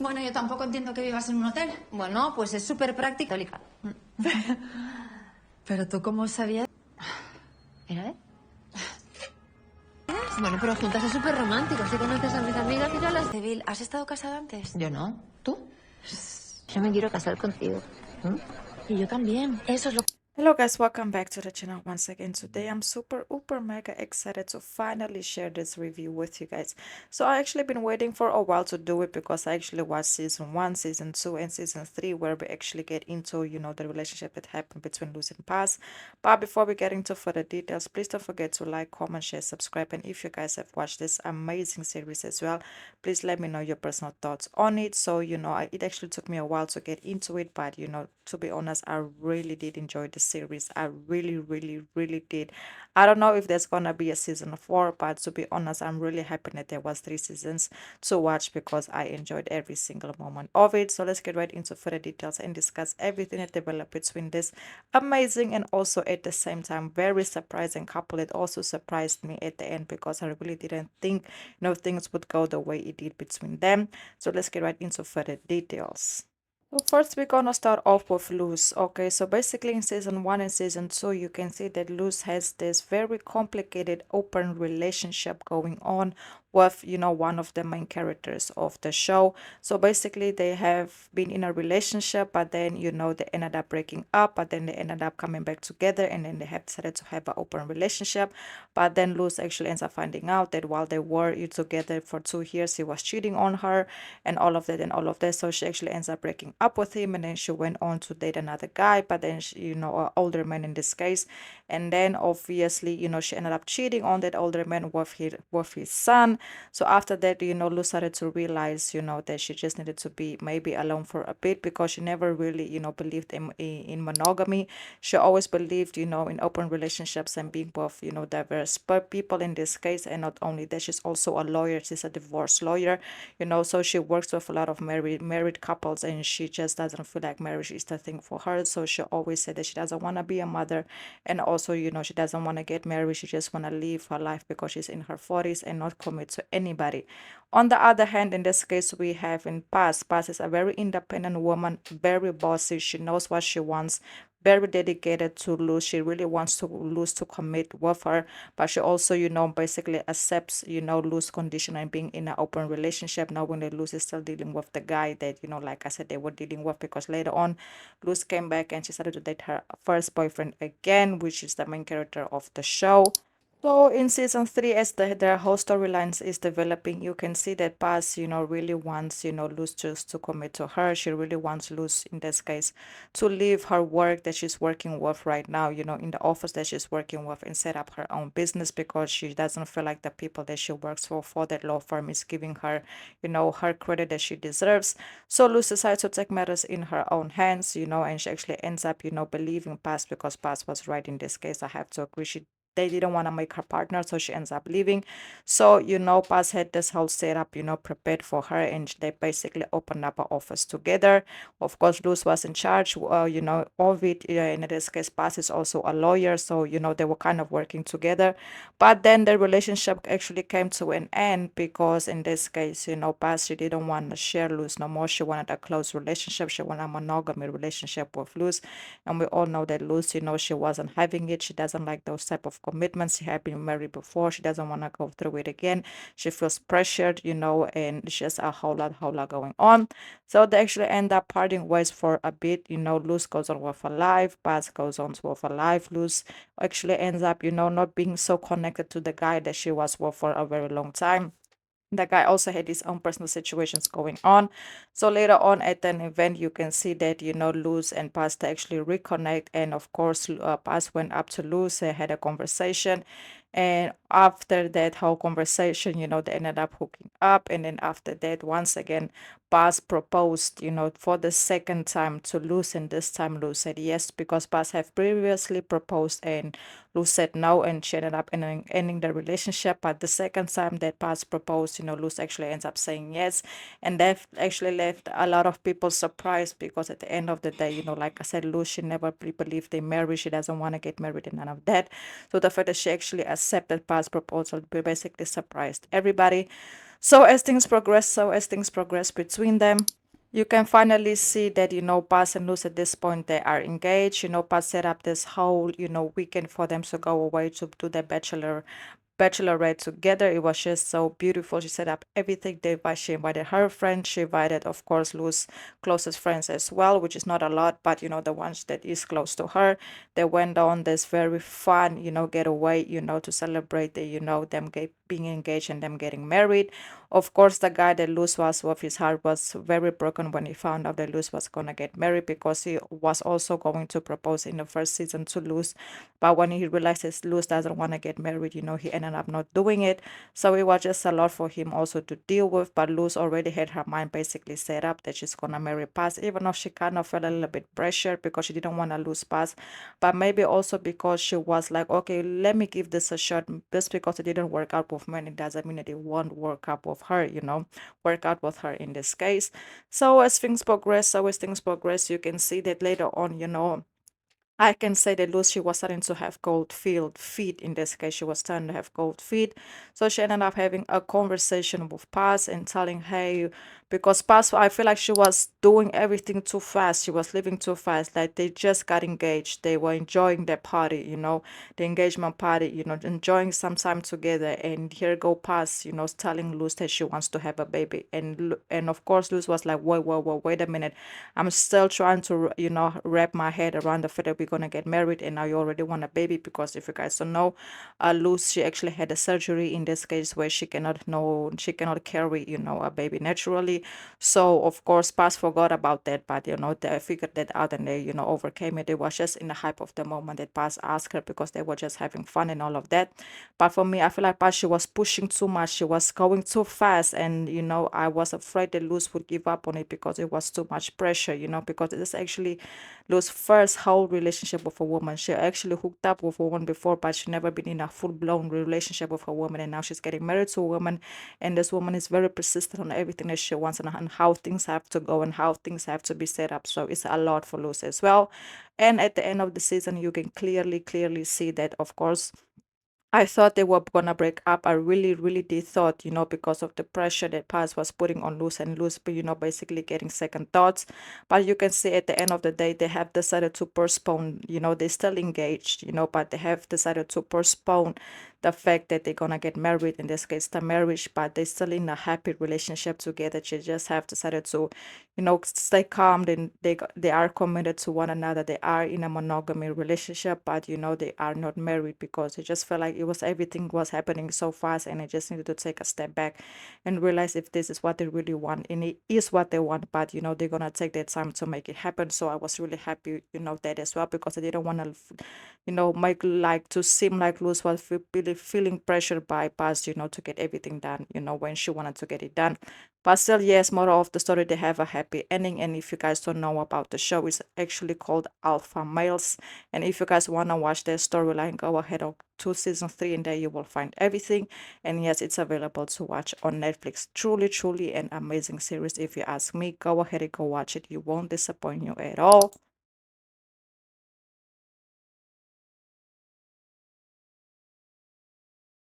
Bueno, yo tampoco entiendo que vivas en un hotel. Bueno, pues es súper práctico. Pero tú, ¿cómo sabías? Mira, ¿eh? Bueno, pero juntas es súper romántico. Si conoces a mis amigas y yo las... Civil, ¿has estado casada antes? Yo no. ¿Tú? Yo me quiero casar contigo. Y yo también. Eso es lo Hello guys, welcome back to the channel once again. Today I'm super mega excited to finally share this review with you guys. So I actually been waiting for a while to do it because I actually watched season 1, season 2 and season 3 where we actually get into, you know, the relationship that happened between Luz and Paz. But before we get into further details, please don't forget to like, comment, share, subscribe, and if you guys have watched this amazing series as well, please let me know your personal thoughts on it. So, you know, it actually took me a while to get into it, but you know, to be honest, I really did enjoy the series. I really did. I don't know if there's gonna be a season 4, but to be honest, I'm really happy that there was 3 seasons to watch because I enjoyed every single moment of it. So let's get right into further details and discuss everything that developed between this amazing and also at the same time very surprising couple. It also surprised me at the end because I really didn't think, you know, things would go the way it did between them. So let's get right into further details. So first we're gonna start off with Luz. Okay, so basically in season 1 and season 2 you can see that Luz has this very complicated open relationship going on with, you know, one of the main characters of the show. So basically they have been in a relationship, but then, you know, they ended up breaking up, but then they ended up coming back together, and then they have decided to have an open relationship. But then Luz actually ends up finding out that while they were together for 2 years, he was cheating on her and all of that and all of that. So she actually ends up breaking up with him, and then she went on to date another guy, but then she, you know, an older man in this case. And then obviously, you know, she ended up cheating on that older man with his son. So after that, you know, Luz started to realize, you know, that she just needed to be maybe alone for a bit because she never really, you know, believed in monogamy. She always believed, you know, in open relationships and being with, you know, diverse people in this case. And not only that, she's also a lawyer. She's a divorce lawyer, you know, so she works with a lot of married couples, and she just doesn't feel like marriage is the thing for her. So she always said that she doesn't want to be a mother, and also, you know, she doesn't want to get married. She just want to live her life because she's in her 40s and not commit to anybody. On the other hand, in this case, we have in Paz. Paz is a very independent woman, very bossy. She knows what she wants, very dedicated to Luz. She really wants to Luz to commit with her, but she also, you know, basically accepts, you know, Luz's condition and being in an open relationship, knowing that Luz is still dealing with the guy that, you know, like I said, they were dealing with, because later on Luz came back and she started to date her first boyfriend again, which is the main character of the show. So in season 3, as their whole storylines is developing, you can see that Paz, you know, really wants, you know, Luz just to commit to her. She really wants Luz, in this case, to leave her work that she's working with right now, you know, in the office that she's working with, and set up her own business because she doesn't feel like the people that she works for that law firm is giving her, you know, her credit that she deserves. So Luz decides to take matters in her own hands, you know, and she actually ends up, you know, believing Paz because Paz was right in this case. I have to agree. They didn't want to make her partner, so she ends up leaving. So, you know, Paz had this whole setup, you know, prepared for her, and they basically opened up an office together. Of course, Luz was in charge, you know, of it. In this case, Paz is also a lawyer, so, you know, they were kind of working together. But then the relationship actually came to an end because in this case, you know, Paz, she didn't want to share Luz no more. She wanted a close relationship. She wanted a monogamy relationship with Luz. And we all know that Luz, you know, she wasn't having it. She doesn't like those type of commitments. She had been married before. She doesn't want to go through it again. She feels pressured, you know, and it's just a whole lot going on. So they actually end up parting ways for a bit. You know, Luz goes on with her life. Paz goes on with her life. Luz actually ends up, you know, not being so connected to the guy that she was with for a very long time. The guy also had his own personal situations going on. So later on at an event, you can see that, you know, Luz and Paz actually reconnect. And of course, Paz went up to Luz, they had a conversation. And after that whole conversation, you know, they ended up hooking up. And then after that, once again, Paz proposed, you know, for the second time to Luz. And this time Luz said yes, because Paz had previously proposed and Luz said no, and she ended up ending the relationship. But the second time that Paz proposed, you know, Luz actually ends up saying yes. And that actually left a lot of people surprised because at the end of the day, you know, like I said, Luz, she never believed in marriage. She doesn't want to get married and none of that. So the fact that she actually accepted Paz's proposal basically surprised everybody. So as things progress between them, you can finally see that, Paz and Luz at this point, they are engaged. Paz set up this whole, weekend for them to go away to do their bachelorette together. It was just so beautiful. She set up everything. She invited her friends. She invited, of course, Luz's closest friends as well, which is not a lot, but the ones that is close to her. They went on this very fun, getaway, to celebrate the, them being engaged and them getting married. Of course, the guy that Luz was with, his heart was very broken when he found out that Luz was gonna get married, because he was also going to propose in the first season to Luz. But when he realizes Luz doesn't want to get married, he ended up not doing it. So it was just a lot for him also to deal with. But Luz already had her mind basically set up that she's gonna marry Paz, even though she kind of felt a little bit pressured because she didn't want to lose Paz. But maybe also because she was like, okay, let me give this a shot. Just because it didn't work out with men, it doesn't mean that it won't work out with her, work out with her in this case. So as things progress, you can see that later on, I can say that Lucy was starting to have cold feet. In this case, she was starting to have cold feet. So she ended up having a conversation with Paz and telling, hey, because Paz, I feel like she was doing everything too fast. She was living too fast. Like they just got engaged. They were enjoying their party, the engagement party, enjoying some time together. And here go Paz, telling Luz that she wants to have a baby. And of course, Luz was like, wait a minute. I'm still trying to, wrap my head around the fact that we're gonna get married, and now you already want a baby. Because if you guys don't know, Luz, she actually had a surgery in this case where she cannot carry, a baby naturally. So of course, Paz forgot about that, but they figured that out and they, overcame it. It was just in the hype of the moment that Paz asked her, because they were just having fun and all of that. But for me, I feel like Paz, she was pushing too much. She was going too fast, and I was afraid that Luz would give up on it because it was too much pressure, because it is actually Luz's first whole relationship with a woman. She actually hooked up with a woman before, but she never been in a full-blown relationship with a woman, and now she's getting married to a woman, and this woman is very persistent on everything that she wants, and how things have to go and how things have to be set up. So it's a lot for Luz as well. And at the end of the season, you can clearly see that, of course, I thought they were gonna break up. I really did thought, because of the pressure that Paz was putting on Luz, and Luz, basically getting second thoughts. But you can see at the end of the day, they have decided to postpone, they're still engaged, but they have decided to postpone the fact that they're gonna get married, in this case, the marriage, but they're still in a happy relationship together. They just have decided to, stay calm. They are committed to one another. They are in a monogamy relationship, but they are not married, because they just felt like everything was happening so fast, and they just needed to take a step back and realize if this is what they really want, and it is what they want. But they're gonna take their time to make it happen. So I was really happy, that as well, because I didn't want to, make like to seem like Luz was really feeling pressured by Paz, to get everything done, when she wanted to get it done. But still, yes, moral of the story, they have a happy ending. And if you guys don't know about the show, it's actually called Alpha Males. And if you guys want to watch their storyline, go ahead to season 3, and there you will find everything. And yes, it's available to watch on Netflix. Truly an amazing series. If you ask me, go ahead and go watch it. You won't disappoint you at all.